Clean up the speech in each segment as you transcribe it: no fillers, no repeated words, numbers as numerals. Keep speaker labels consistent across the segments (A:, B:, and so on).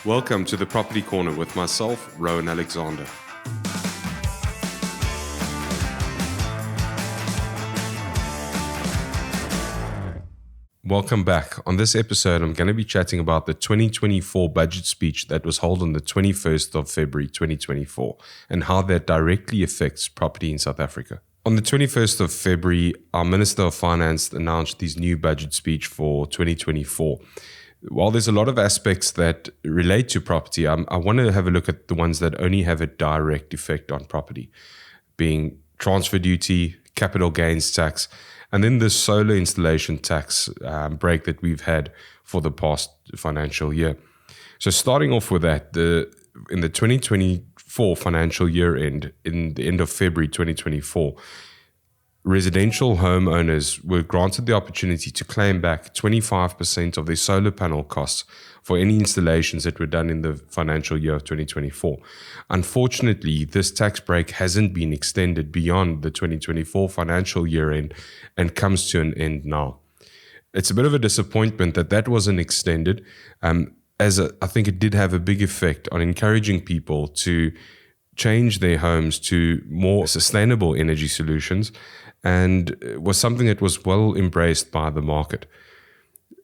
A: Welcome to the Property Corner with myself, Rowan Alexander. Welcome back. On this episode, I'm going to be chatting about the 2024 budget speech that was held on the 21st of February 2024 and how that directly affects property in South Africa. On the 21st of February, our Minister of Finance announced his new budget speech for 2024. While there's a lot of aspects that relate to property, I want to have a look at the ones that only have a direct effect on property, being transfer duty, capital gains tax, and then the solar installation tax break that we've had for the past financial year. So starting off with that, in the 2024 financial year end, in the end of February 2024, residential homeowners were granted the opportunity to claim back 25% of their solar panel costs for any installations that were done in the financial year of 2024. Unfortunately, this tax break hasn't been extended beyond the 2024 financial year end and comes to an end now. It's a bit of a disappointment that wasn't extended, I think it did have a big effect on encouraging people to change their homes to more sustainable energy solutions, and was something that was well embraced by the market.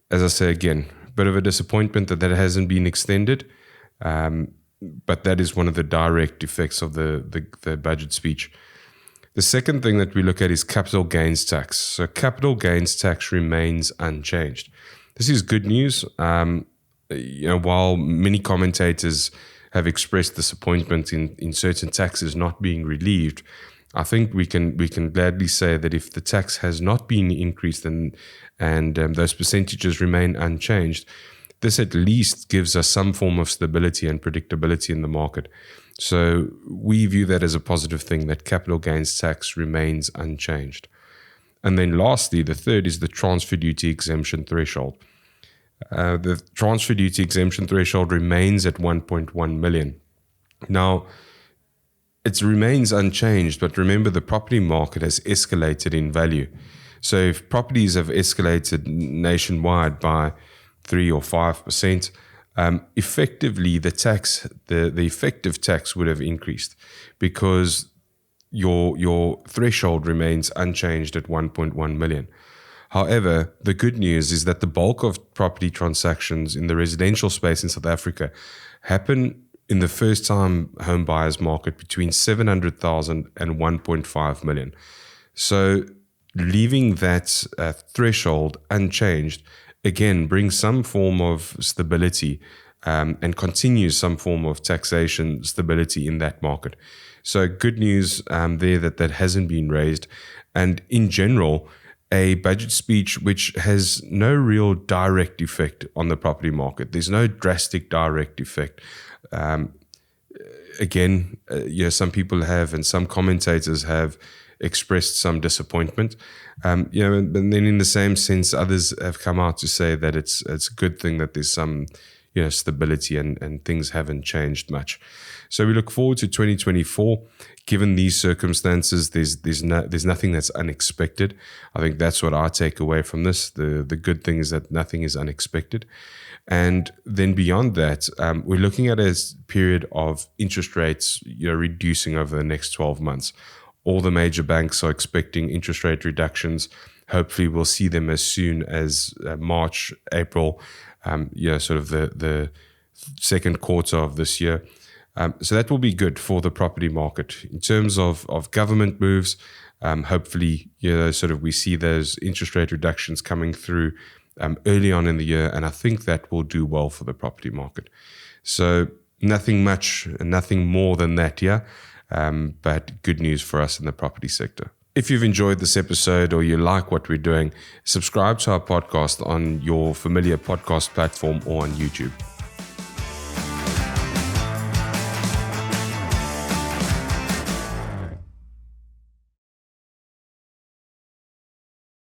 A: As I say again, a bit of a disappointment that hasn't been extended, but that is one of the direct effects of the budget speech. The second thing that we look at is capital gains tax. So capital gains tax remains unchanged. This is good news. While many commentators have expressed disappointment in certain taxes not being relieved, I think we can gladly say that if the tax has not been increased and those percentages remain unchanged, this at least gives us some form of stability and predictability in the market. So we view that as a positive thing, that capital gains tax remains unchanged. And then lastly, the third is the transfer duty exemption threshold. The transfer duty exemption threshold remains at 1.1 million. Now, it remains unchanged, but remember the property market has escalated in value. So if properties have escalated nationwide by 3 or 5%, effectively the effective tax would have increased because your threshold remains unchanged at 1.1 million. However, the good news is that the bulk of property transactions in the residential space in South Africa happen in the first-time home buyers market between 700,000 and 1.5 million. So leaving that threshold unchanged, again, brings some form of stability and continues some form of taxation stability in that market. So good news there that hasn't been raised. And in general, a budget speech which has no real direct effect on the property market. There's no drastic direct effect. Some people have, and some commentators have expressed some disappointment. And then in the same sense, others have come out to say that it's a good thing that there's some stability and things haven't changed much. So we look forward to 2024. Given these circumstances, there's nothing that's unexpected. I think that's what I take away from this. The good thing is that nothing is unexpected. And then beyond that, we're looking at a period of interest rates reducing over the next 12 months. All the major banks are expecting interest rate reductions. Hopefully we'll see them as soon as March, April, sort of the second quarter of this year. So that will be good for the property market. In terms of government moves, hopefully, we see those interest rate reductions coming through early on in the year, and I think that will do well for the property market. So nothing much, nothing more than that, but good news for us in the property sector. If you've enjoyed this episode or you like what we're doing, subscribe to our podcast on your familiar podcast platform or on YouTube.